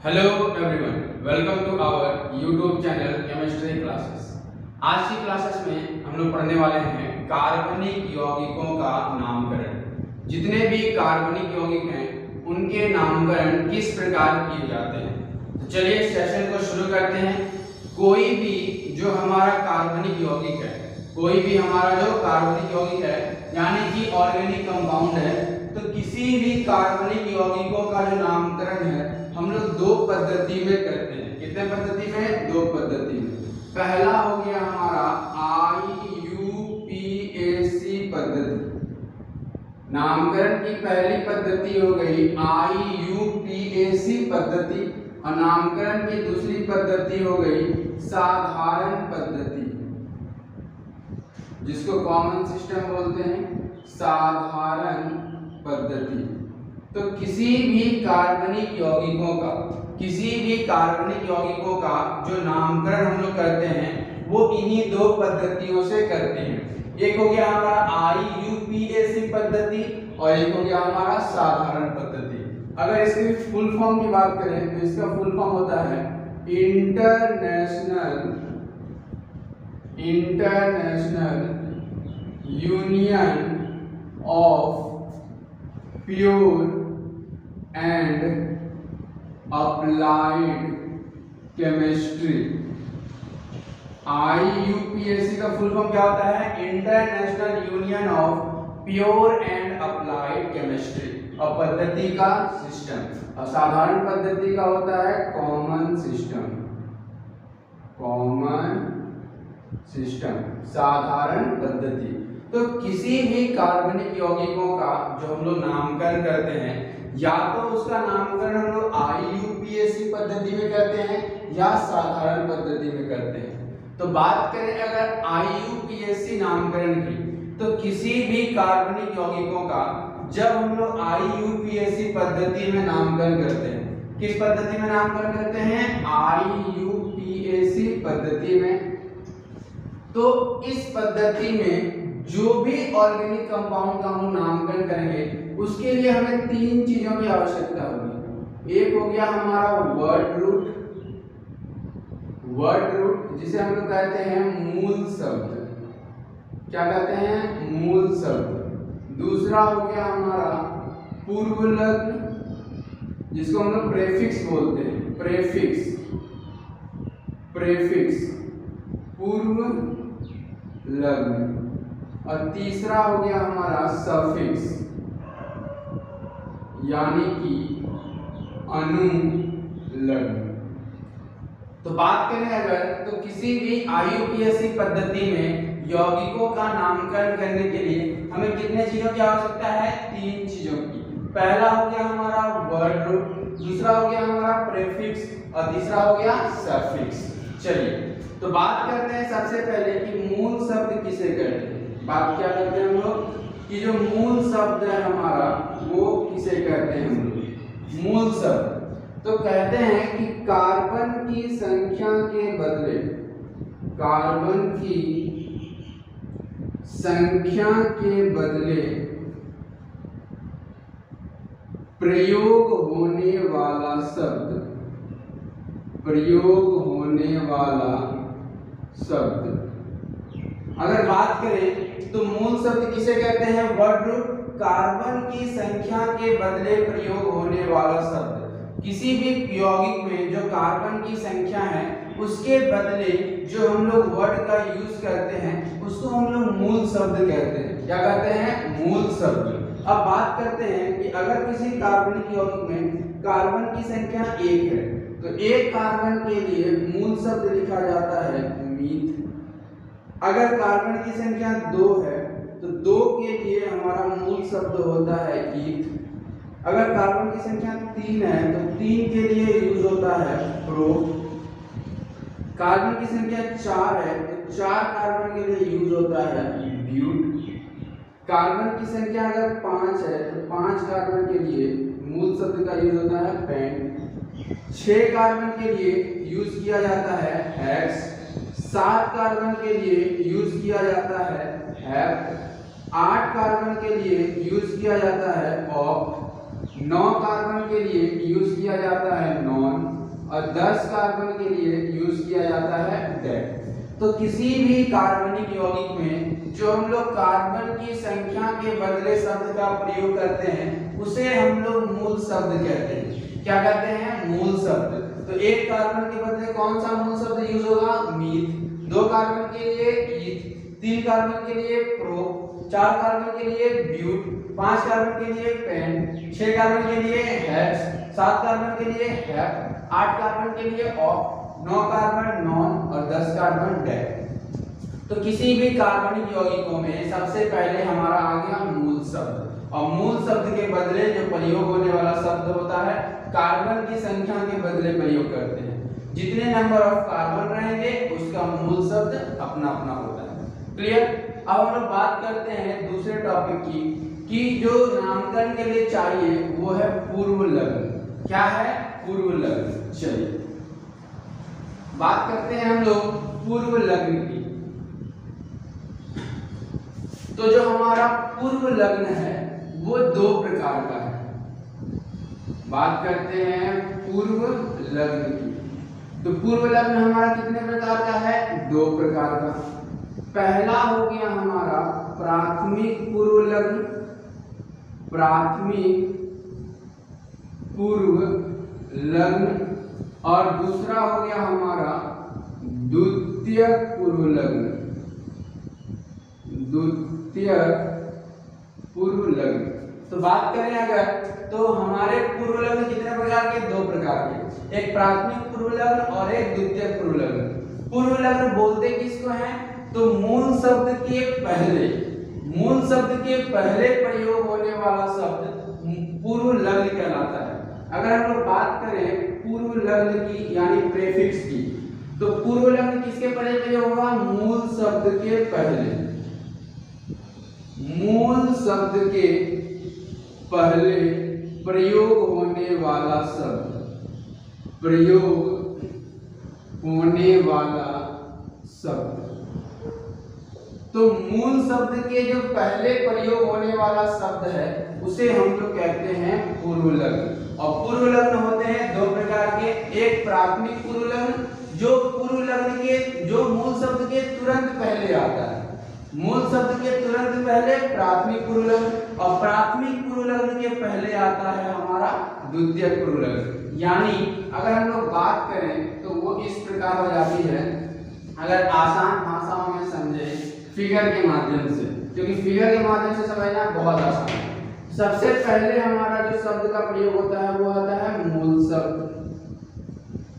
Hello everyone, welcome to our YouTube channel chemistry classes. आज की classes में हम लोग पढ़ने वाले हैं कार्बनिक यौगिकों का नामकरण। जितने भी कार्बनिक यौगिक हैं उनके नामकरण किस प्रकार किए जाते हैं। तो चलिए इस सेशन को शुरू करते हैं। कोई भी जो हमारा कार्बनिक यौगिक है, कोई भी हमारा जो कार्बनिक यौगिक है यानी कि ऑर्गेनिक कंपाउंड है, तो किसी भी कार्बनिक यौगिकों का जो नामकरण है हम लोग दो पद्धति में करते हैं। कितने पद्धति में? दो पद्धति में। पहला हो गया हमारा IUPAC पद्धति। नामकरण की पहली पद्धति हो गई IUPAC पद्धति और नामकरण की दूसरी पद्धति हो गई साधारण पद्धति, जिसको कॉमन सिस्टम बोलते हैं, साधारण पद्धति। तो किसी भी कार्बनिक यौगिकों का जो नामकरण हम लोग करते हैं वो इन्हीं दो पद्धतियों से करते हैं। एक हो गया हमारा IUPAC पद्धति और एक हो गया हमारा साधारण पद्धति। अगर इसकी फुल फॉर्म की बात करें तो इसका फुल फॉर्म होता है international union of pure and applied chemistry. IUPAC का फुल फॉर्म क्या होता है? International union of pure and applied chemistry. और पद्धति का सिस्टम। और साधारण पद्धति का होता है कॉमन सिस्टम, साधारण पद्धति। तो किसी भी कार्बनिक यौगिकों का जो हम लोग नामकरण करते हैं, या तो उसका नामकरण हम लोग IUPAC पद्धति में करते हैं या साधारण पद्धति में करते हैं। तो बात करें अगर IUPAC नामकरण की, तो किसी भी कार्बनिक यौगिकों का जब हम लोग IUPAC पद्धति में नामकरण करते हैं, किस पद्धति में नामकरण करते हैं? IUPAC पद्धति में। तो इस पद्धति में जो भी ऑर्गेनिक कंपाउंड का हम नामकरण करेंगे उसके लिए हमें तीन चीजों की आवश्यकता होगी। एक हो गया हमारा वर्ड रूट, जिसे हम लोग कहते हैं मूल शब्द। क्या कहते हैं? मूल शब्द। दूसरा हो गया हमारा पूर्वलग्न, जिसको हम लोग प्रेफिक्स बोलते हैं, प्रेफिक्स पूर्व लग्न। और तीसरा हो गया हमारा सफिक्स, यानी कि अनुलग्न। तो बात करें अगर, तो किसी भी IUPAC पद्धति में यौगिकों का नामकरण करने के लिए हमें कितने चीजों की आवश्यकता है? तीन चीजों की। पहला हो गया हमारा वर्ड रूट, दूसरा हो गया हमारा प्रेफिक्स और तीसरा हो गया सफिक्स। चलिए तो बात करते हैं सबसे पहले कि मूल शब्द किसे कहते हैं। बात क्या करते हैं हम लोग कि जो मूल शब्द है हमारा वो किसे कहते हैं हम लोग? मूल शब्द तो कहते हैं कि कार्बन की संख्या के बदले प्रयोग होने वाला शब्द। अगर बात करें तो मूल शब्द किसे कहते हैं? वर्ड रूट, कार्बन की संख्या के बदले प्रयोग होने वाला शब्द। किसी भी यौगिक में जो कार्बन की संख्या है उसके बदले जो हम लोग वर्ड का यूज करते हैं उसको हम लोग मूल शब्द कहते हैं। क्या कहते हैं? मूल शब्द। अब बात करते हैं कि अगर किसी कार्बनिक यौगिक में कार्बन की संख्या 1 है तो एक कार्बन के लिए मूल शब्द लिखा जाता है मीथ। अगर कार्बन की संख्या 2 है तो 2 के लिए हमारा मूल शब्द होता है ईथ। अगर कार्बन की संख्या 3 है तो 3 के लिए यूज होता है प्रो। कार्बन की संख्या 4 है तो 4 कार्बन के लिए यूज होता है ब्यूट। कार्बन की संख्या अगर 5 है तो 5 कार्बन के लिए मूल शब्द का यूज होता है पेंट। 6 कार्बन के लिए यूज किया जाता है हेक्स। 7 कार्बन के लिए यूज किया जाता है हेप। 8 कार्बन के लिए यूज किया जाता है ऑक्ट। 9 कार्बन के लिए यूज किया जाता है नॉन। और 10 कार्बन के लिए यूज किया जाता है डेट। तो किसी भी कार्बनिक यौगिक में जो हम लोग कार्बन की संख्या के बदले शब्द का प्रयोग करते हैं उसे हम लोग मूल शब्द कहते हैं। क्या कहते हैं? मूल शब्द। तो एक कार्बन के बदले कौन सा मूल शब्द यूज होगा? मीथ। 2 कार्बन के लिए ईथ, 3 कार्बन के लिए प्रो, 4 कार्बन के लिए ब्यूट, 5 कार्बन के लिए पेंट, 6 कार्बन के लिए हेक्स, 7 कार्बन के लिए हेप, 8 कार्बन के लिए ऑफ, 9 कार्बन नॉन और 10 कार्बन डेट। तो किसी भी कार्बनिक यौगिकों में सबसे पहले हमारा आ गया मूल शब्द, और मूल शब्द के बदले जो प्रयोग होने वाला शब्द होता है कार्बन की संख्या के बदले प्रयोग करते हैं। जितने नंबर ऑफ कार्बन रहेंगे उसका मूल शब्द अपना अपना होता है। क्लियर? अब हम लोग बात करते हैं दूसरे टॉपिक की कि जो नामकरण के लिए चाहिए वो है पूर्व लग्न। क्या है? पूर्व लग्न। चलिए बात करते हैं हम लोग पूर्व लग्न की। तो जो हमारा पूर्व लग्न है वो 2 प्रकार का है। बात करते हैं पूर्व लग्न की। तो पूर्व लग्न हमारा कितने प्रकार का है? 2 प्रकार का। पहला हो गया हमारा प्राथमिक पूर्व लग्न, प्राथमिक पूर्व लग्न, और दूसरा हो गया हमारा द्वितीयक पूर्व लग्न, द्वितीयक पूर्व लग्न। तो बात करें अगर तो हमारे पूर्व लग्न कितने प्रकार के? 2 प्रकार के। एक प्राथमिक पूर्व लग्न और एक द्वितीयक पूर्व लग्न। पूर्व लग्न बोलते किसको हैं? तो मूल शब्द के पहले, मूल शब्द के पहले प्रयोग होने वाला शब्द पूर्व लग्न कहलाता है। अगर हम लोग बात करें पूर्व लग्न की यानी प्रीफिक्स की, तो पूर्व लग्न किसके पहले प्रयोग होगा? मूल शब्द के पहले, मूल शब्द के पहले प्रयोग होने वाला शब्द, प्रयोग होने वाला शब्द। तो मूल शब्द के जो पहले प्रयोग होने वाला शब्द है उसे हम लोग कहते हैं पूर्व लग्न। और पूर्व लग्न होते हैं 2 प्रकार के। एक प्राथमिक पूर्व लग्न जो पूर्व लग्न के जो मूल शब्द के तुरंत पहले आता है, मूल शब्द के तुरंत पहले प्राथमिक पूर्व लग्न, और प्राथमिक पूर्व लग्न के पहले आता है हमारा द्वितीयक पूर्व लग्न। यानी अगर हम लोग बात करें तो वो इस प्रकार हो जाती है, अगर आसान भाषाओं में समझे फिगर के माध्यम से, क्योंकि फिगर के माध्यम से समझना बहुत आसान है। सबसे पहले हमारा जो शब्द का प्रयोग होता है वो आता है मूल शब्द,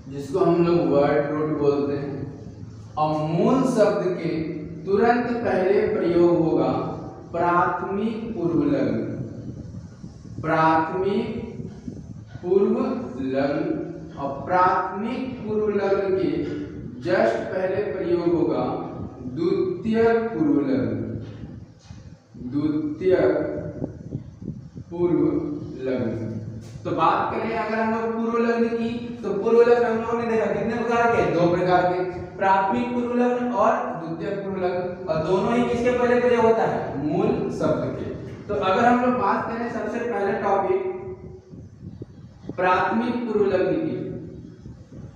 जिसको हम लोग वर्ड रूट बोलते हैं, और मूल शब्द के तुरंत पहले प्रयोग होगा प्राथमिक पूर्व लग्न, प्राथमिक पूर्व लग्न, और प्राथमिक पूर्व लग्न के जस्ट पहले प्रयोग होगा द्वितीयक पूर्व लग्न, द्वितीयक पूर्व लग्न। तो बात करें अगर हम लोग पूर्व लग्न की, तो पूर्व लग्न हम लोगों ने देखा कितने प्रकार के? 2 प्रकार के, प्राथमिक पूर्व लग्न और द्वितीयक पूर्व लग्न, और दोनों ही किसके पहले प्रयोग होता है? मूल शब्द के। तो अगर हम लोग बात करें सबसे पहले टॉपिक प्राथमिक पूर्व लग्न की,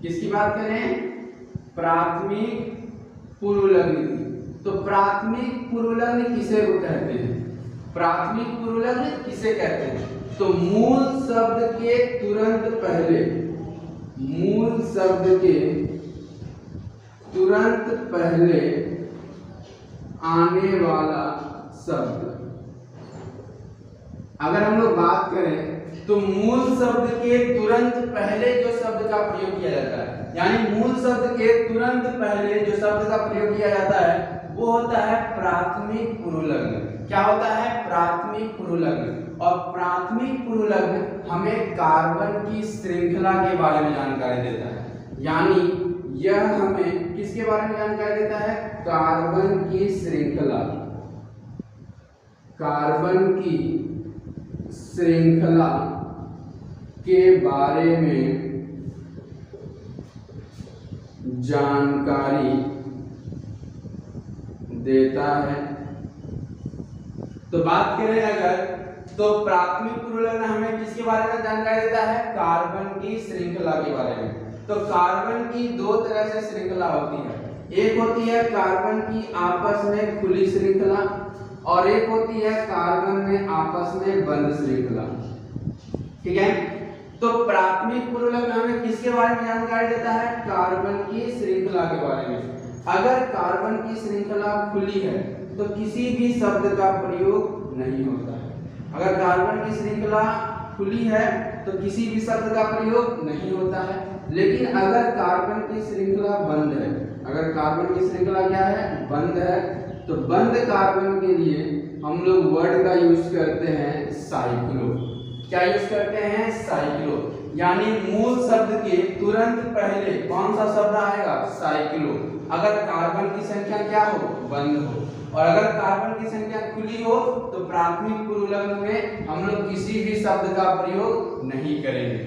किसकी बात करें? प्राथमिक पूर्व लग्न की। तो प्राथमिक पूर्व लग्न किसे कहते हैं? प्राथमिक पूर्व लग्न किसे कहते हैं? तो मूल शब्द के तुरंत पहले, मूल शब्द के तुरंत पहले आने वाला शब्द। अगर हम लोग बात करें तो मूल शब्द के तुरंत पहले जो शब्द का प्रयोग किया जाता है, यानी मूल शब्द के तुरंत पहले जो शब्द का प्रयोग किया जाता है वो होता है प्राथमिक पूर्व लग्न। क्या होता है? प्राथमिक पूर्व लग्न। और प्राथमिक पूर्व लग्न हमें कार्बन की श्रृंखला के बारे में जानकारी देता है, यानी यह हमें किसके बारे में जानकारी देता है? कार्बन की श्रृंखला, कार्बन की श्रृंखला के बारे में जानकारी देता है। तो बात करें अगर तो प्राथमिक पूर्व लग्न हमें किसके बारे में जानकारी देता है? कार्बन की श्रृंखला के बारे में। तो कार्बन की दो तरह से श्रृंखला होती है। एक होती है कार्बन की आपस में खुली श्रृंखला और एक होती है कार्बन में आपस में बंद श्रृंखला। ठीक है, तो प्राथमिक पूर्व लग्न हमें किसके बारे में जानकारी देता है? कार्बन की श्रृंखला के बारे में। अगर कार्बन की श्रृंखला खुली है तो किसी भी शब्द का प्रयोग नहीं होता है। अगर कार्बन की श्रृंखला खुली है तो किसी भी शब्द का प्रयोग नहीं होता है। लेकिन अगर कार्बन की श्रृंखला बंद है, अगर कार्बन की श्रृंखला क्या है? बंद है, तो बंद कार्बन के लिए हम लोग वर्ड का यूज करते हैं साइक्लो। क्या यूज करते हैं? साइक्लो। यानी मूल शब्द के तुरंत पहले कौन सा शब्द आएगा? साइक्लो। अगर कार्बन की संख्या क्या हो? बंद हो। और अगर कार्बन की संख्या खुली हो तो प्राथमिक पूर्व लग्न में हम लोग किसी भी शब्द का प्रयोग नहीं करेंगे।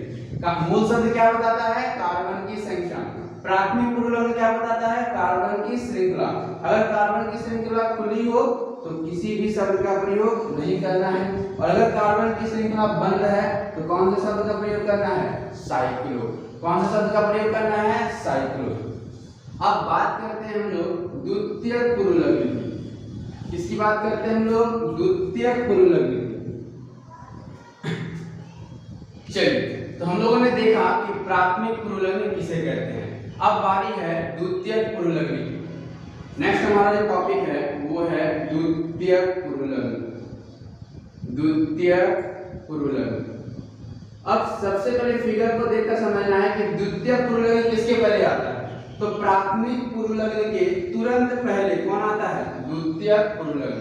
मूल शब्द क्या बताता है? कार्बन की संख्या। प्राथमिक पूर्व लग्न क्या बताता है? कार्बन की श्रृंखला। अगर कार्बन की श्रृंखला खुली हो तो किसी भी शब्द का प्रयोग नहीं करना है, और अगर कार्बन की श्रृंखला बंद है तो कौन से शब्द का प्रयोग करना है? साइक्लो। कौन से शब्द का प्रयोग करना है? साइक्लो। अब बात करते हैं हम लोग द्वितीयक पूर्व लग्न की। किसकी बात करते हैं हम लोग? द्वितीयक पूर्व लग्न की। चलिए, तो हम लोगों ने देखा कि प्राथमिक पूर्व लग्न किसे कहते हैं। अब बारी है द्वितीयक पूर्व लग्न की। नेक्स्ट हमारा जो टॉपिक है वो है द्वितीयक पूर्व लग्न। द्वितीयक पूर्व लग्न। अब सबसे पहले फिगर को देखकर समझना है कि द्वितीयक पूर्व लग्न किसके पहले आता है। तो प्राथमिक पूर्व लग्न के तुरंत पहले कौन आता है? द्वितीयक पूर्व लग्न।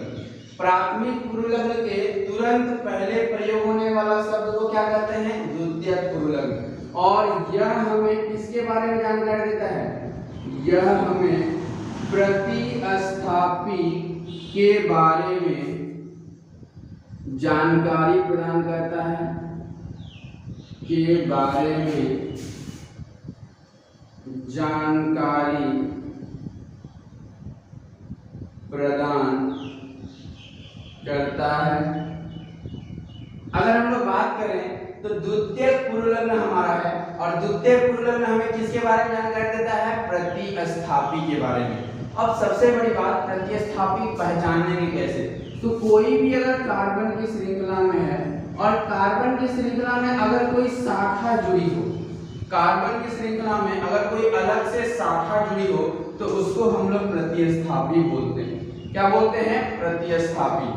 प्राथमिक पूर्व लग्न के तुरंत पहले प्रयोग होने वाला शब्द को क्या कहते हैं? द्वितीयक पूर्व लग्न। और यह हमें किसके बारे में जानकारी देता है? यह हमें प्रतिस्थापी के बारे में जानकारी प्रदान करता है, के बारे में जानकारी प्रदान करता है। अगर हम लोग बात करें तो द्वितीयक पूर्व लग्न हमारा है, और द्वितीयक पूर्व लग्न हमें किसके बारे में जानकारी देता है? प्रतिस्थापी के बारे में। अब सबसे बड़ी बात, प्रतिस्थापी पहचानने के कैसे? तो कोई भी अगर कार्बन की श्रृंखला में है और कार्बन की श्रृंखला में अगर कोई शाखा जुड़ी हो, कार्बन की श्रृंखला में अगर कोई अलग से शाखा जुड़ी हो तो उसको हम लोग प्रतिस्थापी बोलते हैं। क्या बोलते हैं? प्रतिस्थापी।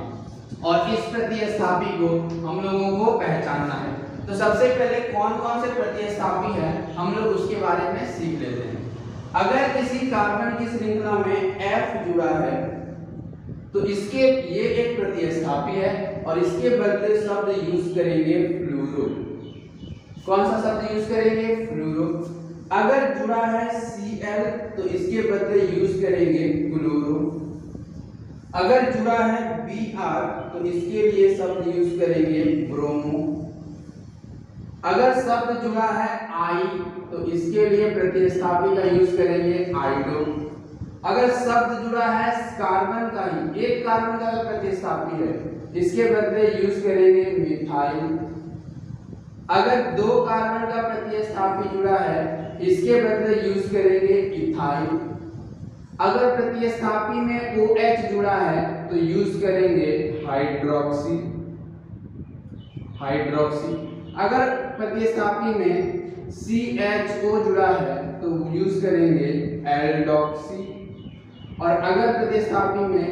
और इस प्रतिस्थापी को हम लोगों को पहचानना है। तो सबसे पहले कौन कौन से प्रतिस्थापी है हम लोग उसके बारे में सीख लेते हैं। अगर किसी कार्बन की श्रृंखला में F जुड़ा है तो इसके ये एक प्रतिस्थापी है और इसके बदले शब्द यूज करेंगे फ्लूरो। कौन सा शब्द यूज करेंगे? फ्लूरो। अगर जुड़ा है Cl तो इसके बदले यूज करेंगे क्लोरो। अगर जुड़ा है Br तो इसके लिए शब्द यूज करेंगे ब्रोमो। अगर शब्द जुड़ा है I तो इसके लिए प्रतिस्थापी का यूज करेंगे आइडो। अगर शब्द जुड़ा है कार्बन का ही, एक कार्बन का प्रतिस्थापी है, इसके बदले यूज करेंगे मिथाइल। अगर दो कार्बन का प्रतिस्थापी जुड़ा है इसके बदले यूज करेंगे इथाइल। अगर प्रतिस्थापी में OH जुड़ा है तो यूज करेंगे हाइड्रोक्सी। अगर प्रतिस्थापी में CHO जुड़ा है तो यूज करेंगे एल्डोक्सी। और अगर प्रतिस्थापी में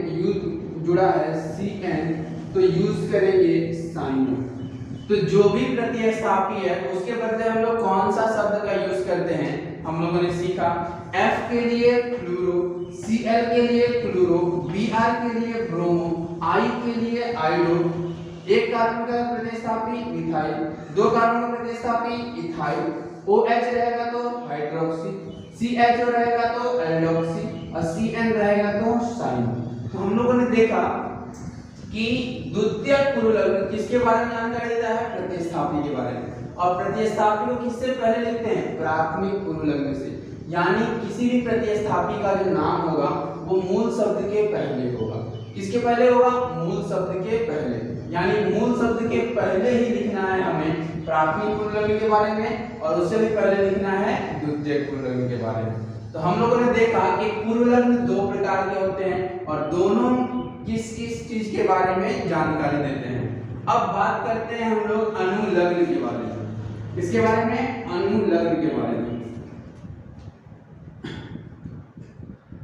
जुड़ा है CN तो यूज करेंगे साइनो। तो जो भी प्रतिस्थापी है उसके बदले हम लोग कौन सा शब्द का यूज करते हैं हम लोगों ने सीखा। F के लिए फ्लूरो, Cl के लिए क्लोरो, Br के लिए ब्रोमो, I के लिए आइडो। एक कार्बन का प्रतिस्थापी मिथाइल, दो कार्बन का प्रतिस्थापी इथाइल, OH रहेगा तो हाइड्रोक्सी, CHO रहेगा तो एल्डोक्सी और CN रहेगा तो साइनो। तो हम लोगों ने देखा कि द्वितीयक पूर्व लग्न किसके बारे में जानकारी देता है? प्रतिस्थापी के बारे में। और प्रतिस्थापी को किससे पहले लिखते हैं? प्राथमिक पूर्व लग्न से। यानी किसी भी प्रतिस्थापी का जो नाम होगा वो मूल शब्द के पहले होगा। किसके पहले होगा? मूल शब्द के पहले। यानी मूल शब्द के पहले ही लिखना है हमें प्राथमिक पूर्व लग्न के बारे में, और उससे भी पहले लिखना है द्वितीयक पूर्व लग्न के बारे में। तो हम लोगों ने देखा कि पूर्व लग्न दो प्रकार के होते हैं और दोनों किस किस चीज के बारे में जानकारी देते हैं। अब बात करते हैं हम लोग अनुलग्न के बारे में। किसके बारे में? अनुलग्न के बारे में।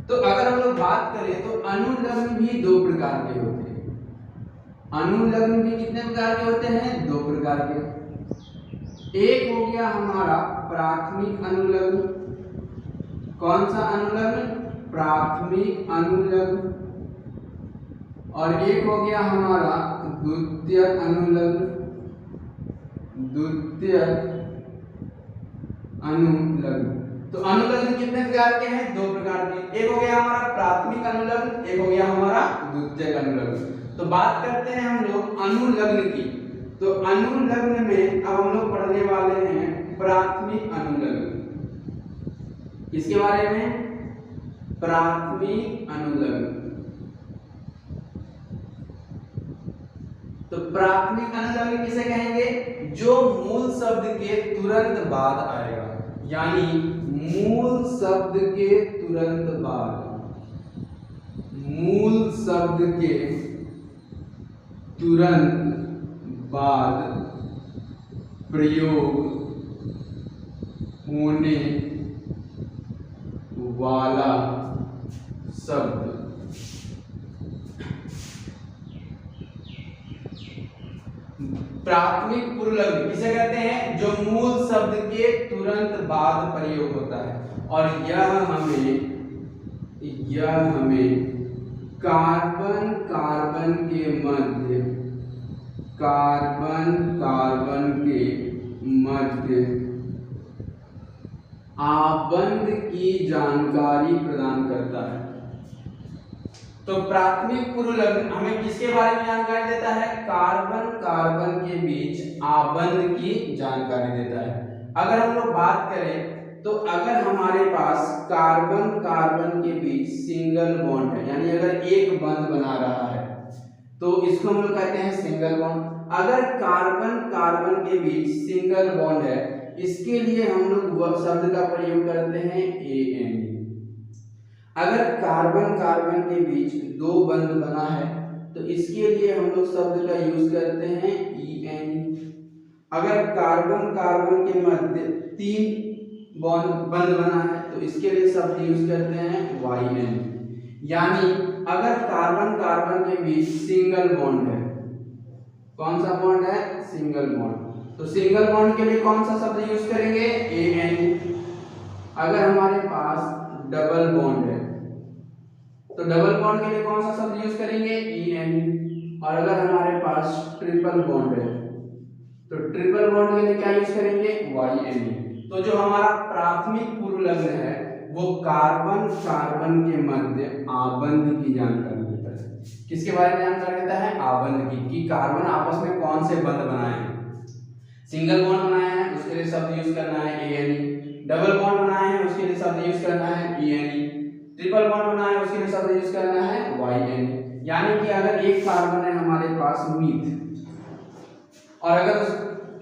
तो अगर हम लोग बात करें तो अनुलग्न भी दो प्रकार के होते हैं। अनुलग्न भी कितने प्रकार के होते हैं? दो प्रकार के। एक हो गया हमारा प्राथमिक अनुलग्न। कौन सा अनुलग्न? प्राथमिक अनुलग्न। और एक हो गया हमारा द्वितीयक अनुलग्न। द्वितीयक अनुलग्न। तो अनुलग्न कितने प्रकार के हैं? दो प्रकार के। एक हो गया हमारा प्राथमिक अनुलग्न, एक हो गया हमारा द्वितीयक अनुलग्न। तो बात करते हैं हम लोग अनुलग्न की। तो अनुलग्न में अब हम लोग पढ़ने वाले हैं प्राथमिक अनुलग्न। किसके बारे में? प्राथमिक अनुलग्न। तो प्राथमिक अनुलग्न किसे कहेंगे? जो मूल शब्द के तुरंत बाद आएगा, यानी मूल शब्द के तुरंत बाद, मूल शब्द के तुरंत बाद प्रयोग होने वाला शब्द प्राथमिक पूर्व लग्न किसे कहते हैं? जो मूल शब्द के तुरंत बाद प्रयोग होता है। और यह हमें कार्बन कार्बन के मध्य, कार्बन कार्बन के मध्य आबंध की जानकारी प्रदान करता है। तो प्राथमिक पूर्व लग्न हमें किसके बारे में जानकारी देता है? कार्बन कार्बन के बीच आबंध की जानकारी देता है। अगर हम लोग बात करें तो अगर हमारे पास कार्बन कार्बन के बीच सिंगल बॉन्ड है, यानी अगर एक बंध बना रहा है तो इसको हम लोग कहते हैं सिंगल बॉन्ड। अगर कार्बन कार्बन के बीच सिंगल बॉन्ड है, इसके लिए हम लोग वह शब्द का प्रयोग करते हैं ANE। अगर कार्बन कार्बन के बीच दो बंध बना है तो इसके लिए हम लोग शब्द का यूज करते हैं ENE। अगर कार्बन कार्बन के मध्य तीन बंध बना है तो इसके लिए शब्द यूज करते हैं YNE। यानी अगर कार्बन कार्बन के बीच सिंगल बॉन्ड है, कौन सा बॉन्ड है? Single bond. तो सिंगल बॉन्ड के लिए कौन सा शब्द यूज करेंगे? ANE। अगर हमारे पास डबल बॉन्ड है तो डबल बॉन्ड के लिए कौन सा शब्द यूज करेंगे? ENE। और अगर हमारे पास ट्रिपल बॉन्ड है तो ट्रिपल बॉन्ड के लिए क्या यूज करेंगे? YNE। तो जो हमारा प्राथमिक पूर्व लग्न है वो कार्बन कार्बन के मध्य आबंध की जानकारी देता है। किसके बारे में जानकारी देता है? आबंध की, कि कार्बन आपस में कौन से बंध बनाए हैं। सिंगल बॉन्ड बनाए हैं उसके लिए शब्द यूज करना है ANE। डबल बॉन्ड बनाए हैं उसके लिए शब्द यूज करना है ENE। ट्रिपल बॉन्ड बनाए हैं उसके लिए शब्द यूज करना है YNE। यानी कि अगर एक कार्बन है हमारे पास मीथ, और अगर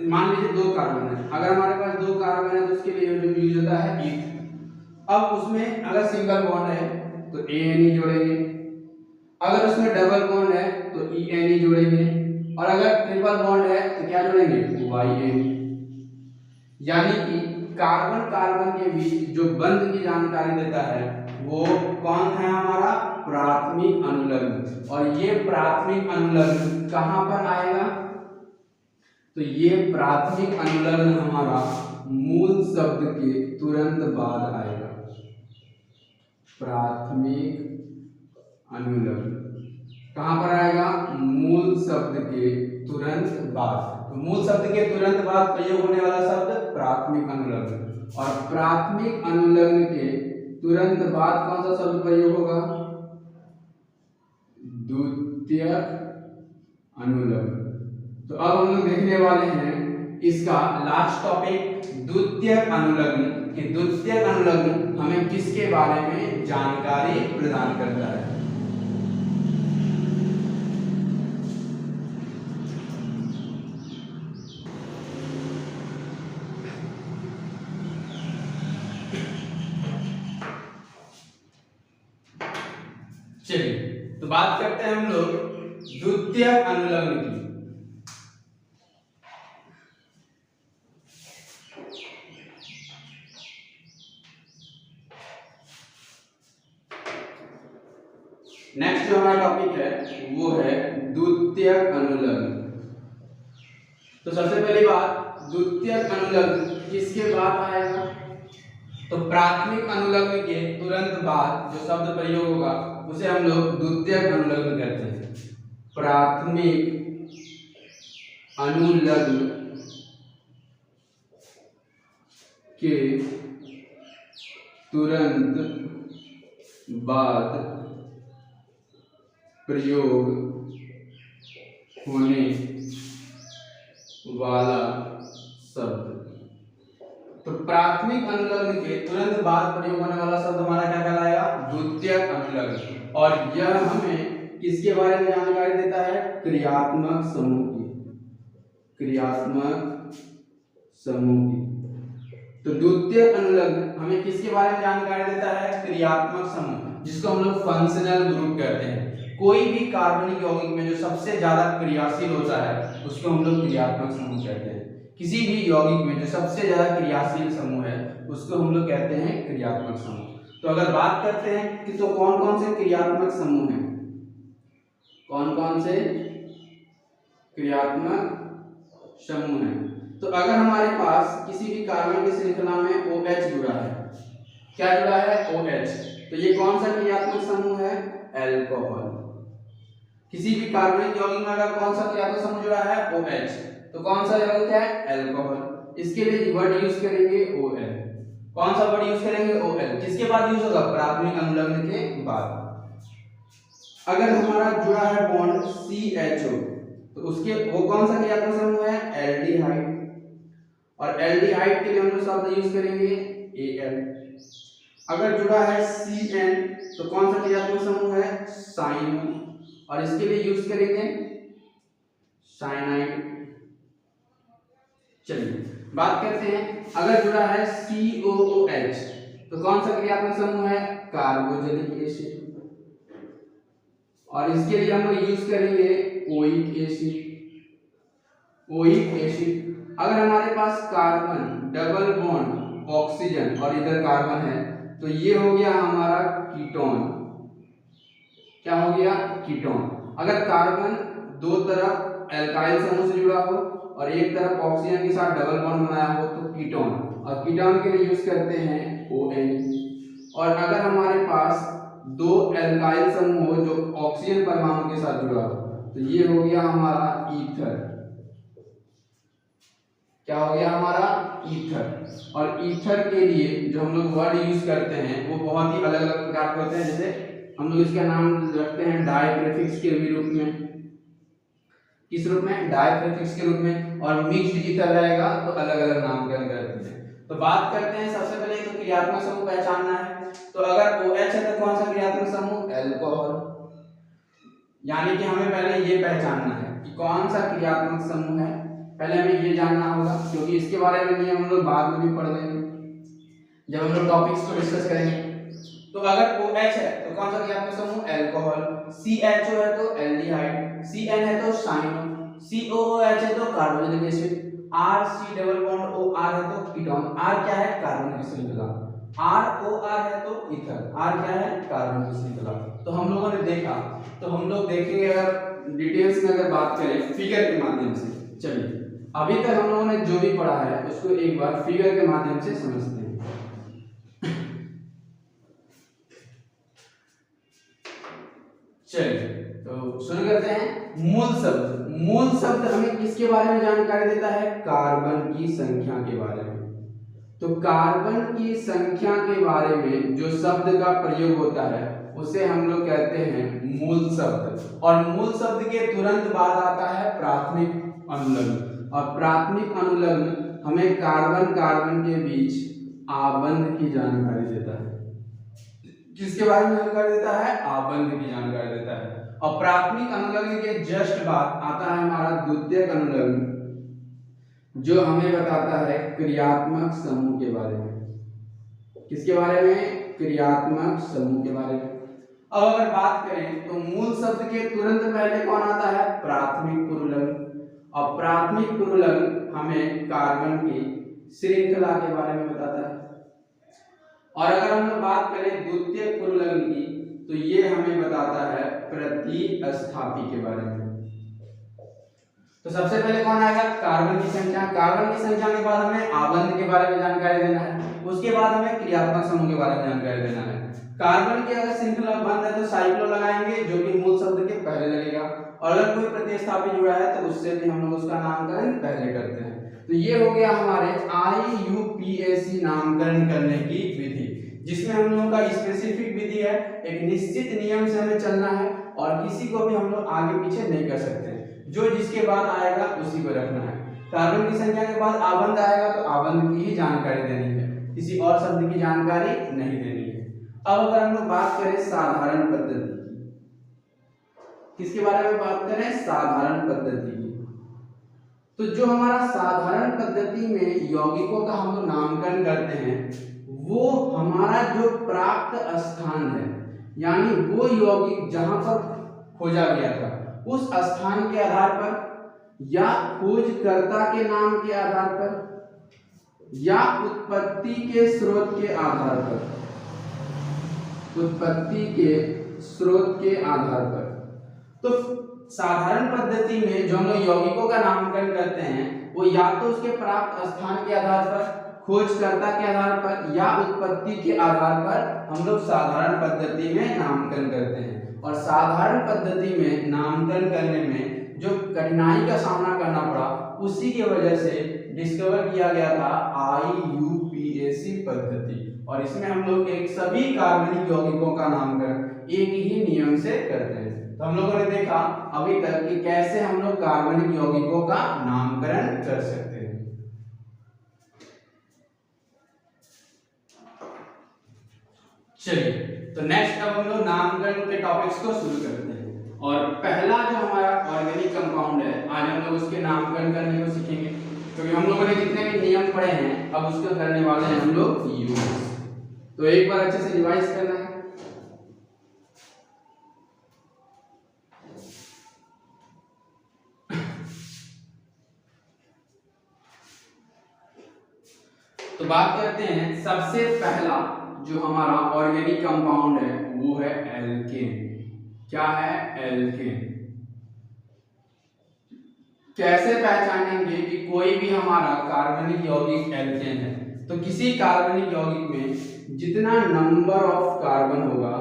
मान लीजिए दो कार्बन है, अगर हमारे पास दो कार्बन है तो उसके लिए जो यूज होता है ईथ। अब उसमें अगर सिंगल बॉन्ड है तो ANE जोड़ेंगे, अगर उसमें डबल बॉन्ड है तो ENE जोड़ेंगे, और अगर ट्रिपल बॉन्ड है तो क्या जोड़ेंगे? YNE। यानी कि कार्बन कार्बन के बीच जो बंध की जानकारी देता है वो कौन है? हमारा प्राथमिक अनुलग्न। और ये प्राथमिक अनुलग्न कहां पर आएगा? तो ये प्राथमिक अनुलग्न हमारा मूल शब्द के तुरंत बाद आएगा। प्राथमिक अनुलग्न कहां पर आएगा? मूल शब्द के तुरंत बाद। तो मूल शब्द के तुरंत बाद प्रयोग होने वाला शब्द प्राथमिक अनुलग्न। और प्राथमिक अनुलग्न के तुरंत बाद कौन सा शब्द प्रयोग होगा? द्वितीयक अनुलग्न। तो अब हम लोग देखने वाले हैं इसका लास्ट टॉपिक द्वितीयक अनुलग्न, कि द्वितीयक अनुलग्न हमें किसके बारे में जानकारी प्रदान करता है। चलिए तो बात करते हैं हम लोग द्वितीयक अनुलग्न की। नेक्स्ट जो हमारा टॉपिक है वो है द्वितीयक अनुलग्न। तो सबसे पहली बात, द्वितीयक अनुलग्न किसके बाद आएगा? तो प्राथमिक अनुलग्न के तुरंत बाद जो शब्द प्रयोग होगा उसे हम लोग द्वितीयक अनुलग्न कहते हैं। प्राथमिक अनुलग्न के तुरंत बाद प्रयोग होने वाला शब्द। तो प्राथमिक अनुलग्न के तुरंत बाद प्रयोग होने वाला शब्द हमारा क्या कहलाएगा? द्वितीयक अनुलग्न। और यह हमें किसके बारे में जानकारी देता है? क्रियात्मक समूह की। क्रियात्मक समूह की। तो द्वितीयक अनुलग्न हमें किसके बारे में जानकारी देता है? क्रियात्मक समूह, जिसको हम लोग फंक्शनल ग्रुप कहते हैं। कोई भी कार्बनिक यौगिक में जो सबसे ज्यादा क्रियाशील होता है उसको हम लोग क्रियात्मक समूह कहते हैं। किसी भी यौगिक में जो सबसे ज्यादा क्रियाशील समूह है उसको हम लोग कहते हैं क्रियात्मक समूह। तो अगर बात करते हैं कि तो कौन कौन से क्रियात्मक समूह हैं, कौन कौन से क्रियात्मक समूह हैं, तो अगर हमारे पास किसी भी कार्बन की श्रृंखला में OH जुड़ा है, क्या जुड़ा है? OH, तो ये कौन सा क्रियात्मक समूह है? अल्कोहल। किसी भी कार्बनिक यौगिक में अगर कौन सा क्रियात्मक समूह जुड़ा है? OH, तो कौन सा यौगिक है? अल्कोहल। इसके लिए वर्ड यूज करेंगे OL। कौन सा वर्ड यूज करेंगे? OL। किसके बाद यूज होगा? प्राथमिक अनुलग्न के बाद। अगर हमारा जुड़ा है बॉन्ड CHO, तो उसके वो कौन सा क्रियात्मक समूह है? एल्डिहाइड। और एल्डिहाइड के लिए हम लोग शब्द यूज करेंगे Al। अगर जुड़ा है CN, तो कौन सा क्रियात्मक समूह है? साइनो। और इसके लिए यूज करेंगे साइनाइड। चलिए बात करते हैं, अगर जुड़ा है COOH, तो कौन सा क्रियात्मक समूह है? Carboxylic acid. और इसके लिए हम लोग यूज करेंगे ओइक एसिड। Oic acid. अगर हमारे पास कार्बन डबल बॉन्ड ऑक्सीजन और इधर कार्बन है, तो ये हो गया हमारा कीटोन। क्या हो गया? कीटोन। अगर कार्बन दो तरफ एल्काइल समूह से जुड़ा हो और एक तरफ ऑक्सीजन के साथ डबल बॉन्ड बनाया हो तो कीटोन, और कीटोन के लिए यूज करते हैं ON। और अगर हमारे पास दो एल्काइल समूह हो जो ऑक्सीजन परमाणु के साथ जुड़ा हो, तो ये हो गया हमारा ईथर। क्या हो गया? हमारा ईथर। और ईथर के लिए जो हम लोग वर्ड यूज करते हैं वो बहुत ही अलग अलग प्रकार के होते हैं। जैसे हम लोग इसका नाम रखते हैं डाइप्रीफिक्स के भी रूप में। किस रूप में? डाइप्रीफिक्स के रूप में। और मिक्स्ड ईथर रहेगा तो अलग अलग नामकरण करते हैं। तो बात करते हैं, सबसे पहले तो क्रियात्मक समूह पहचानना है। तो अगर OH है तो कौन सा क्रियात्मक समूह? अल्कोहल। यानी कि हमें पहले ये पहचानना है कि कौन सा क्रियात्मक समूह है, पहले हमें ये जानना होगा, क्योंकि इसके बारे में नहीं हम लोग बाद में भी पढ़ लेंगे जब हम लोग टॉपिक्स को डिस्कस करेंगे। तो अगर OH है तो कौन सा क्रियात्मक समूह? अल्कोहल। CHO है तो एल्डिहाइड। CN है तो साइनो। COOH है तो carboxylic acid. RC double bond OR है तो कीटोन। R क्या है? कार्बन की श्रृंखला। ROR है तो ईथर। R क्या है? कार्बन की श्रृंखला। तो हम लोगों ने देखा, तो हम लोग देखेंगे अगर डिटेल्स में अगर बात करें फिगर के माध्यम से। चलिए अभी तक हम लोगों ने जो भी पढ़ा है उसको एक बार फिगर के माध्यम से समझते हैं। चलिए तो शुरू करते हैं। मूल शब्द। मूल शब्द हमें किसके बारे में जानकारी देता है? कार्बन की संख्या के बारे में। तो कार्बन की संख्या के बारे में जो शब्द का प्रयोग होता है उसे हम लोग कहते हैं मूल शब्द। और मूल शब्द के तुरंत बाद आता है प्राथमिक अनुलग्न। और प्राथमिक अनुलग्न हमें कार्बन कार्बन के बीच आबंध की जानकारी देता है। किसके बारे में जानकारी देता है? आबंध की जानकारी देता है। और प्राथमिक अनुलग्न के जस्ट बाद आता है हमारा द्वितीयक अनुलग्न, जो हमें बताता है क्रियात्मक समूह के बारे में। किसके बारे में? क्रियात्मक समूह के बारे में। अब अगर बात करें तो मूल शब्द के तुरंत पहले कौन आता है? प्राथमिक पुरुलिंग। और प्राथमिक पुरुलिंग हमें कार्बन की श्रृंखला के बारे में बताता है। और अगर हम लोग बात करें द्वितीय पुरुलिंग की तो ये हमें बताता है प्रतिस्थापी के बारे में। तो सबसे पहले कौन आएगा? कार्बन की संख्या। कार्बन की संख्या के बाद हमें आबंध के बारे में जानकारी देना है, उसके बाद हमें क्रियात्मक समूह के बारे में जानकारी देना है। कार्बन की अगर श्रृंखला बंद है तो साइक्लो लगाएंगे जो कि मूल शब्द के पहले लगेगा, और अगर कोई प्रतिस्थापी जुड़ा है तो उससे भी हम लोग उसका नामकरण पहले करते हैं। तो ये हो गया हमारे IUPAC नामकरण करने की विधि, जिसमें हम लोगों का स्पेसिफिक विधि है, एक निश्चित नियम से हमें चलना है और किसी को भी हम लोग आगे पीछे नहीं कर सकते, जो जिसके बाद आएगा उसी को रखना है। कार्बन की संख्या के बाद आबंध आएगा तो आबंध की ही जानकारी देनी है, किसी और शब्द की जानकारी नहीं देनी है। अब अगर हम लोग बात करें साधारण पद्धति, किसके बारे में बात करें? साधारण पद्धति की। तो जो हमारा साधारण पद्धति में यौगिकों का हम लोग नामकरण करते हैं, वो हमारा जो प्राप्त स्थान है, यानी वो यौगिक जहां पर खोजा गया था उस स्थान के आधार पर, या खोजकर्ता के नाम के आधार पर, या उत्पत्ति के स्रोत के आधार पर, उत्पत्ति के स्रोत के आधार पर। तो साधारण पद्धति में जो हम लोग यौगिकों का नामकरण करते हैं वो या तो उसके प्राप्त स्थान के आधार पर, खोजकर्ता के आधार पर, या उत्पत्ति के आधार पर हम लोग साधारण पद्धति में नामकरण करते हैं। और साधारण पद्धति में नामकरण करने में जो कठिनाई का सामना करना पड़ा, उसी की वजह से डिस्कवर किया गया था IUPAC पद्धति, और इसमें हम लोग एक सभी कार्बनिक यौगिकों का नामकरण एक ही नियम से करते हैं। तो हम लोगों ने देखा अभी तक कि कैसे हम लोग कार्बनिक यौगिकों का नामकरण कर सकते हैं। चलिए, तो नेक्स्ट अब हम लोग नामकरण के टॉपिक्स को शुरू करते हैं। और पहला जो हमारा ऑर्गेनिक कंपाउंड है, आज हम लोग उसके नामकरण करने को सीखेंगे, क्योंकि हम लोगों ने जितने भी नियम पढ़े हैं अब उसको करने वाले हैं हम लोग यूज। तो एक बार अच्छे से रिवाइज करना है। तो बात करते हैं, सबसे पहला जो हमारा ऑर्गेनिक कंपाउंड है वो है एल्केन। क्या है? एल्केन। कैसे पहचानेंगे कि कोई भी हमारा कार्बनिक यौगिक एल्केन है? तो किसी कार्बनिक यौगिक में जितना नंबर ऑफ कार्बन होगा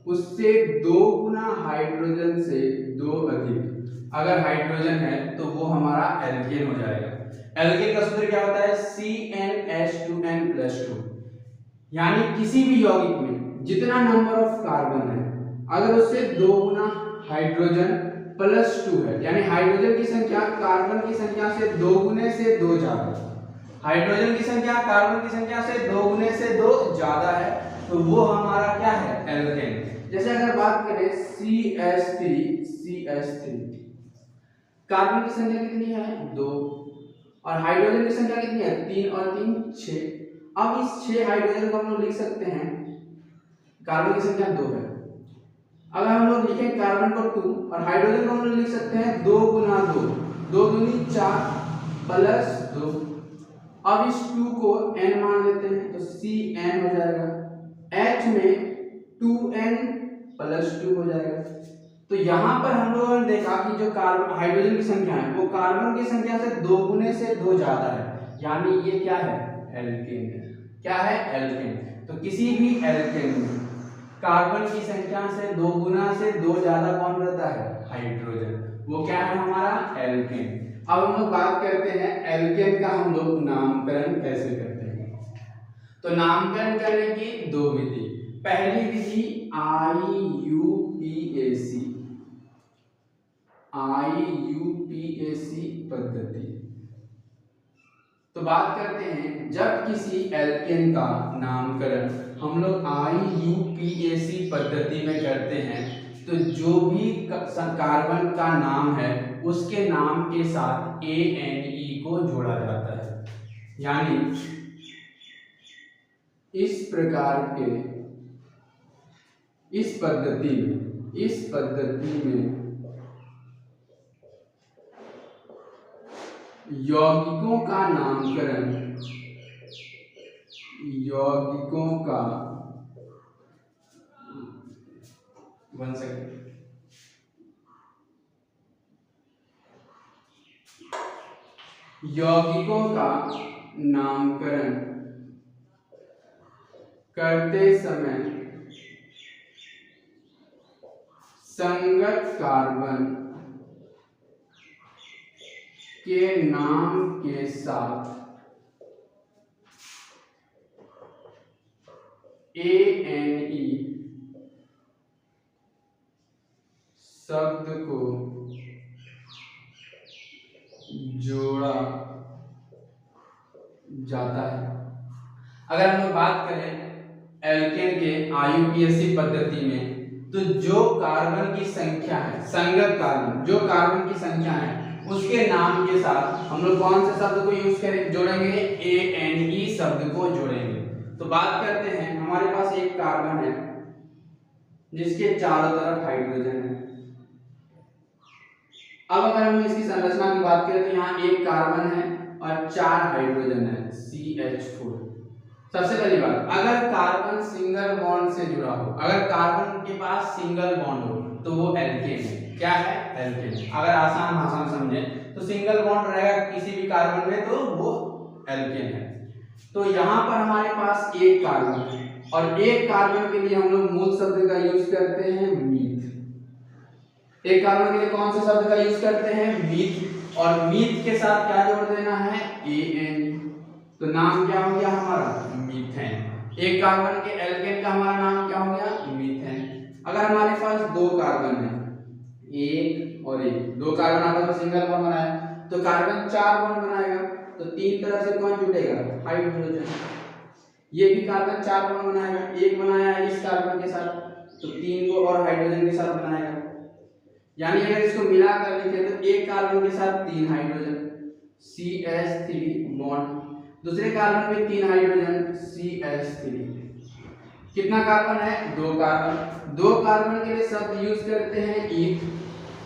उससे 2 गुना हाइड्रोजन से 2 अधिक अगर हाइड्रोजन है तो वो हमारा एल्केन हो जाएगा। एल्केन का सूत्र क्या होता है? CnH2n+2। यानी किसी भी यौगिक में जितना नंबर ऑफ कार्बन है अगर उससे 2 गुना हाइड्रोजन +2 है, यानी हाइड्रोजन की संख्या कार्बन की संख्या से 2 गुने से 2 ज्यादा, हाइड्रोजन की संख्या कार्बन की संख्या से 2 गुने से 2 ज्यादा है, तो वो हमारा क्या है? एल्केन। जैसे अगर बात करें CH3 कार्बन की संख्या कितनी है? 2, और हाइड्रोजन की संख्या कितनी है? 3 और 3 6। अब इस 6 हाइड्रोजन को हम लोग लिख सकते हैं, कार्बन की संख्या 2 है, अगर हम लोग लिखें कार्बन को 2 और हाइड्रोजन को हम लोग लिख सकते हैं 2 गुना 2, 2 दूनी 4 +2। अब इस 2 को n मान लेते हैं तो Cn हो जाएगा, H में 2n +2 हो जाएगा। तो यहाँ पर हम लोगों ने देखा कि जो कार्बन हाइड्रोजन की संख्या है वो कार्बन की संख्या से 2 गुने से 2 ज्यादा है, यानी ये क्या है? एल्केन है। क्या है? एल्केन। तो किसी भी एल्केन में कार्बन की संख्या से 2 गुना से 2 ज्यादा कौन रहता है? हाइड्रोजन। वो क्या है? हमारा एल्केन। अब हम लोग बात करते हैं एल्केन का हम लोग नामकरण कैसे करते हैं। तो नामकरण करने की 2 विधि। पहली विधि IUPAC पद्धति। तो बात करते हैं, जब किसी एल्केन का नामकरण हम लोग IUPAC पद्धति में करते हैं तो जो भी कार्बन का नाम है उसके नाम के साथ ANE को जोड़ा जाता है, यानी इस प्रकार के इस पद्धति में यौगिकों का नामकरण करते समय संगत कार्बन के नाम के साथ ANE शब्द को जोड़ा जाता है। अगर हम लोग बात करें एल्केन के IUPAC पद्धति में, तो जो कार्बन की संख्या है, संगत कार्बन जो कार्बन की संख्या है, उसके नाम के साथ हम लोग कौन से शब्द को यूज करेंगे, जोड़ेंगे, ANE शब्द को जोड़ेंगे। तो बात करते हैं, हमारे पास एक कार्बन है जिसके चारों तरफ हाइड्रोजन है। अब अगर हम इसकी संरचना की बात करें तो यहाँ एक कार्बन है और 4 हाइड्रोजन है, CH4। सबसे पहली बात, अगर कार्बन सिंगल बॉन्ड से जुड़ा हो, अगर कार्बन के पास सिंगल बॉन्ड हो तो वो एल्केन है। क्या है? एल्केन। अगर आसान भाषा में समझे तो सिंगल बॉन्ड रहेगा किसी भी कार्बन में तो वो एल्केन है। तो यहाँ पर हमारे पास एक कार्बन है और एक कार्बन के लिए हम लोग मूल शब्द का यूज करते हैं मीथ। एक कार्बन के लिए कौन से शब्द का यूज करते हैं? मीथ। और मीथ के साथ क्या जोड़ देना है? AN। तो नाम क्या हो गया हमारा? मीथेन। एक कार्बन के एल्केन का हमारा नाम क्या हो गया? मीथेन। अगर हमारे पास दो कार्बन है, एक और एक, दो कार्बन आपस में सिंगल बॉन्ड बनाया तो कार्बन 4 बॉन्ड बनाएगा, तो तीन तरफ से कौन जुड़ेगा? हाइड्रोजन। ये भी कार्बन 4 बॉन्ड बनाएगा, एक बनाया है इस कार्बन के साथ तो 3 को और हाइड्रोजन के साथ बनाएगा। यानी अगर इसको मिला कर लिखे तो एक कार्बन के साथ 3 हाइड्रोजन, CH3 बॉन्ड, दूसरे कार्बन पे 3 हाइड्रोजन, CH3। कितना कार्बन है? 2 कार्बन। 2 कार्बन के लिए शब्द यूज करते हैं ईथ,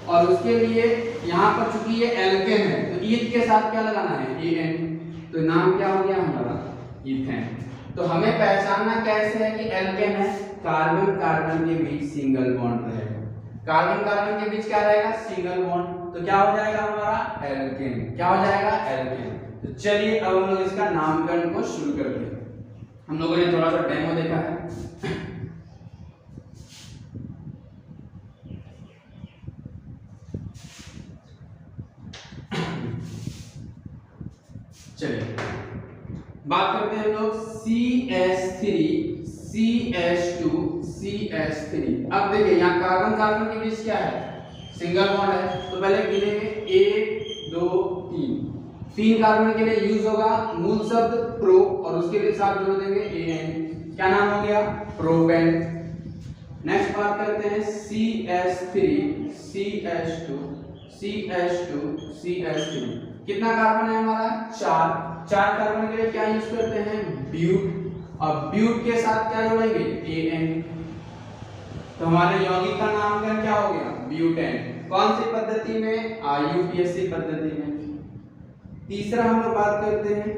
और उसके लिए यहाँ पर चूंकि ये एल्केन है तो ईथ के साथ क्या लगाना है? AN। तो नाम क्या हो गया हमारा? ईथेन। तो हमें पहचानना कैसे है कि एल्केन है? कार्बन कार्बन के बीच सिंगल बॉन्ड रहेगा, कार्बन कार्बन के बीच क्या रहेगा? Single bond. तो क्या हो जाएगा हमारा? एल्केन। क्या हो जाएगा? एल्केन। तो चलिए अब हम लोग इसका नामकरण को शुरू करते हैं। हम लोगों ने थोड़ा सा डेमो देखा है। चलिए बात करते हैं हम लोग CH3 CH2 CH3। अब देखिए यहाँ कार्बन कार्बन के बीच क्या है? सिंगल बॉन्ड है। तो पहले गिनेंगे 1 2 3। 3 कार्बन के लिए यूज होगा मूल शब्द प्रो, और उसके लिए साथ जोड़ देंगे AN। क्या नाम हो गया? प्रोपेन। नेक्स्ट बात करते हैं CH3 CH2 CH2 CH3। कितना कार्बन है हमारा? 4 कार्बन के लिए क्या यूज करते हैं? ब्यूट, और ब्यूट के साथ क्या जोड़ेंगे? AN। तो हमारे यौगिक का नामकरण क्या हो गया? ब्यूटेन। कौन सी पद्धति में? IUPAC पद्धति में। तीसरा हम लोग बात करते हैं,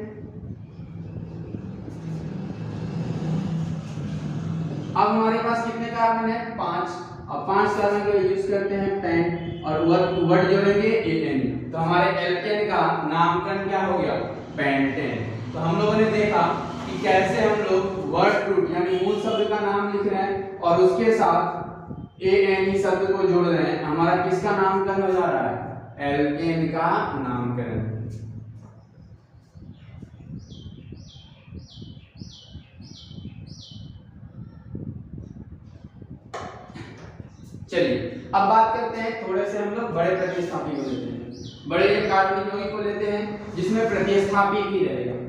अब हमारे पास कितने कार्बन है? 5, और 5 कार्बन के लिए यूज करते हैं पेंट, और वर्ड जोड़ेंगे AN। तो हमारे एल्केन का नामकरण क्या हो गया? पेंटेन। तो हम लोगों ने देखा कि कैसे हम लोग वर्ड रूट यानी मूल शब्द का नाम लिख रहे हैं और उसके साथ ANE शब्द को जोड़ रहे हैं। हमारा किसका नामकरण हो जा रहा है? एल्केन का नामकरण। चलिए अब बात करते हैं, थोड़े से हम लोग बड़े प्रतिस्थापी को लेते हैं, बड़े कार्बनिक यौगिक को लेते हैं जिसमें प्रतिस्थापी भी रहेगा।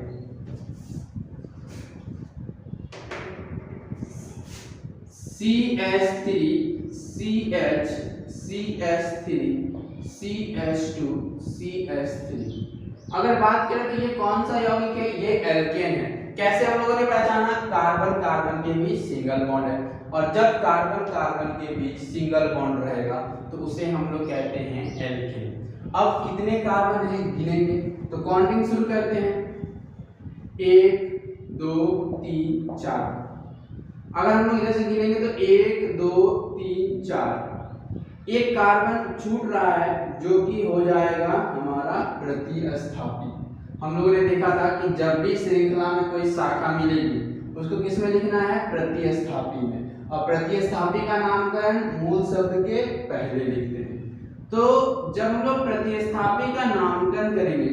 CH3 CH CH3 CH2 CH3। अगर बात करें तो ये कौन सा यौगिक है? ये एल्केन है। कैसे हम लोगों ने पहचाना, कार्बन कार्बन के बीच सिंगल बॉन्ड है, और जब कार्बन कार्बन के बीच सिंगल बॉन्ड रहेगा तो उसे हम लोग कहते हैं एल्केन। अब कितने कार्बन हैं गिनेंगे, तो काउंटिंग शुरू करते हैं, 1 2 3 4। अगर हम लोग इधर से गिनेंगे तो 1 2 3 4, एक कार्बन छूट रहा है जो कि हो जाएगा हमारा प्रतिस्थापी। हम लोगों ने देखा था कि जब भी श्रृंखला में कोई शाखा मिलेगी उसको किस में लिखना है, प्रतिस्थापी में, और प्रतिस्थापी का नामकरण मूल शब्द के पहले लिखते हैं। तो जब हम लोग प्रतिस्थापी का नामकरण करेंगे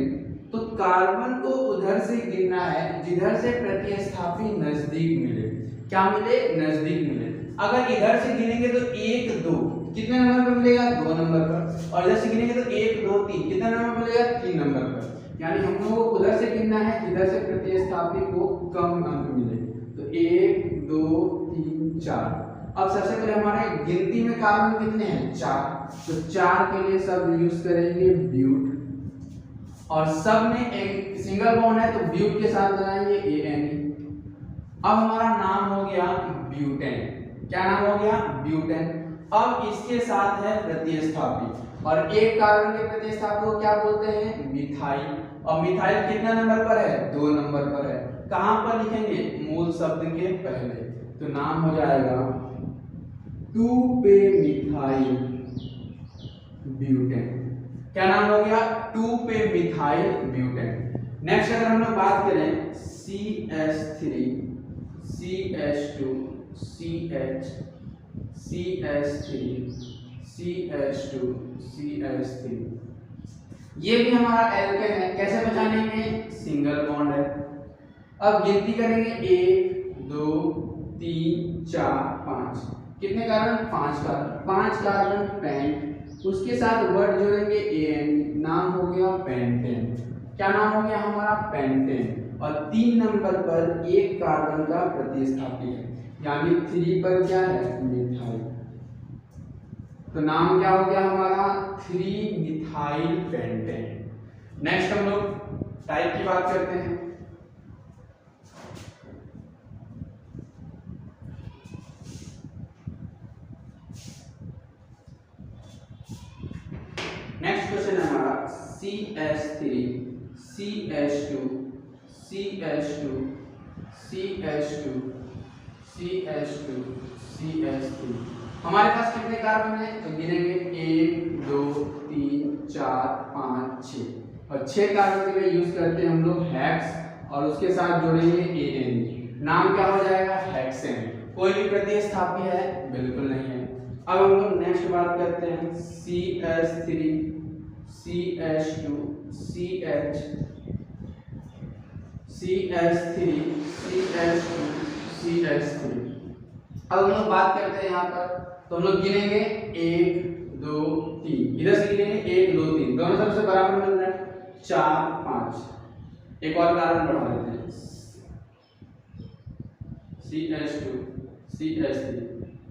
तो कार्बन को उधर से गिनना है जिधर से प्रतिस्थापी नजदीक मिले। क्या मिले, नजदीक मिले। अगर इधर से गिनेंगे तो 1 2 कितने नंबर पर मिलेगा, 2 नंबर पर, और इधर से गिनेंगे तो 1 2 3 कितने नंबर पर मिलेगा, 3 नंबर पर। यानी हम लोगों को उधर से गिनना है जिधर से प्रतिस्थापी को कम अंक मिले। तो 1 2 3 4। अब सबसे पहले हमारे गिनती में कार्बन कितने हैं, 4, तो 4 के लिए सब यूज करेंगे ब्यूट, और सब में एक सिंगल बॉन्ड है तो ब्यूट के साथ बनाएंगे ANE। अब हमारा नाम हो गया ब्यूटेन। क्या नाम हो गया, ब्यूटेन। अब इसके साथ है प्रतिस्थापी, और एक कार्बन के प्रतिस्थापी को क्या बोलते हैं, मिथाइल। और मिथाइल कितना नंबर पर है, 2 नंबर पर है। कहां पर लिखेंगे, मूल शब्द के पहले, तो नाम हो जाएगा 2 मिथाइल ब्यूटेन। क्या नाम हो गया, 2 मिथाइल ब्यूटेन। नेक्स्ट अगर हम लोग बात करें CH3 CH2 CH CH3 CH2 CH3, ये भी हमारा एल्केन है। कैसे पहचानेंगे, सिंगल बॉन्ड है। अब गिनती करेंगे 1 2 3 4 5, कितने कार्बन, 5 कार्बन। 5 कार्बन पेंट, उसके साथ वर्ड जोड़ेंगे ANE, नाम हो गया पेंटेन। क्या नाम हो गया हमारा, पेंटेन। और 3 नंबर पर एक कार्बन का प्रतिस्थापी है, यानी 3 पर क्या है, मिथाइल। तो नाम क्या हो गया हमारा, 3 मिथाइल पेंटेन। नेक्स्ट हम लोग टाइप की बात करते हैं। नेक्स्ट क्वेश्चन है हमारा CH3 CH2 CH2 CH2 CH2 CH3। हमारे पास कितने कार्बन है, तो गिनेंगे 1 2 3 4 5 6, और 6 कार्बन के लिए यूज करते हैं हम लोग हेक्स, और उसके साथ जोड़ेंगे ANE, नाम क्या हो जाएगा, हेक्सेन। कोई भी प्रतिस्थापी है, बिल्कुल नहीं है। अब हम लोग नेक्स्ट बात करते हैं CH3 CH2 CH CH3 CH2 CH3। अब हम लोग बात करते हैं यहाँ पर, तो हम लोग गिनेंगे 1 2 3, इधर से गिनेंगे 1 2 3, दोनों तरफ से बराबर मिल रहा है, 4 5। एक और कार्बन बढ़ा देते हैं, CH2 CH3,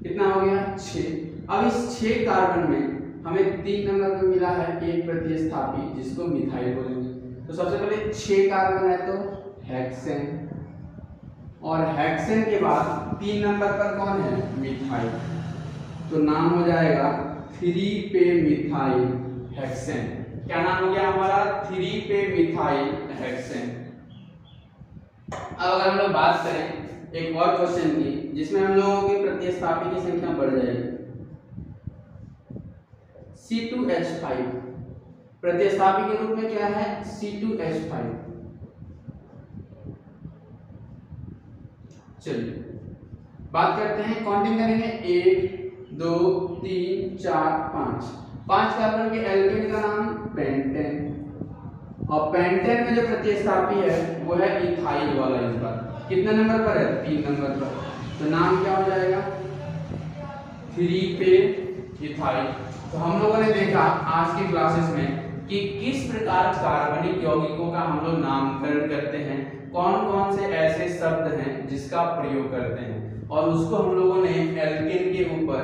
कितना हो गया, 6। अब इस 6 कार्बन में हमें 3 नंबर पे मिला है एक प्रतिस्थापी जिसको मिथाइल बोलेंगे। तो सबसे पहले 6 कार्बन है तो हेक्सेन, और हेक्सेन के बाद 3 नंबर पर कौन है, मिथाइल। तो नाम हो जाएगा 3 मिथाइल हेक्सेन। क्या नाम हो गया हमारा, 3 मिथाइल हेक्सेन। अब अगर हम लोग बात करें एक और क्वेश्चन की जिसमें हम लोगों के प्रतिस्थापी की संख्या बढ़ जाएगी, C2H5 प्रतिस्थापी के रूप में क्या है, C2H5। चलिए बात करते हैं, काउंटिंग करेंगे 1 2 3 4 5। 5 कार्बन के एल्केन का नाम पेंटेन, और पेंटेन में जो प्रतिस्थापी है वो है इथाइल वाला। इस बार कितने नंबर पर है, 3 नंबर पर। तो नाम क्या हो जाएगा, 3 इथाइल। तो हम लोगों ने देखा आज की क्लासेस में कि किस प्रकार कार्बनिक यौगिकों का हम लोग नामकरण करते हैं, कौन कौन से ऐसे शब्द हैं जिसका प्रयोग करते हैं, और उसको हम लोगों ने एल्केन के ऊपर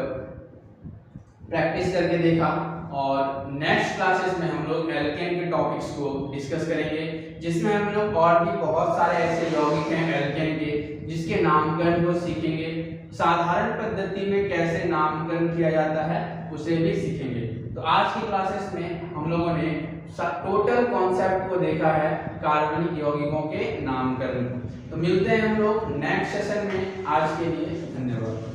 प्रैक्टिस करके देखा और नेक्स्ट क्लासेस में हम लोग एल्केन के टॉपिक्स को डिस्कस करेंगे, जिसमें हम लोग और भी बहुत सारे ऐसे यौगिक हैं एल्केन के जिसके नामकरण को सीखेंगे। साधारण पद्धति में कैसे नामकरण किया जाता है उसे भी सीखेंगे। तो आज की क्लासेस में हम लोगों ने टोटल कॉन्सेप्ट को देखा है कार्बनिक यौगिकों के नामकरण। तो मिलते हैं हम लोग नेक्स्ट सेशन में। आज के लिए धन्यवाद।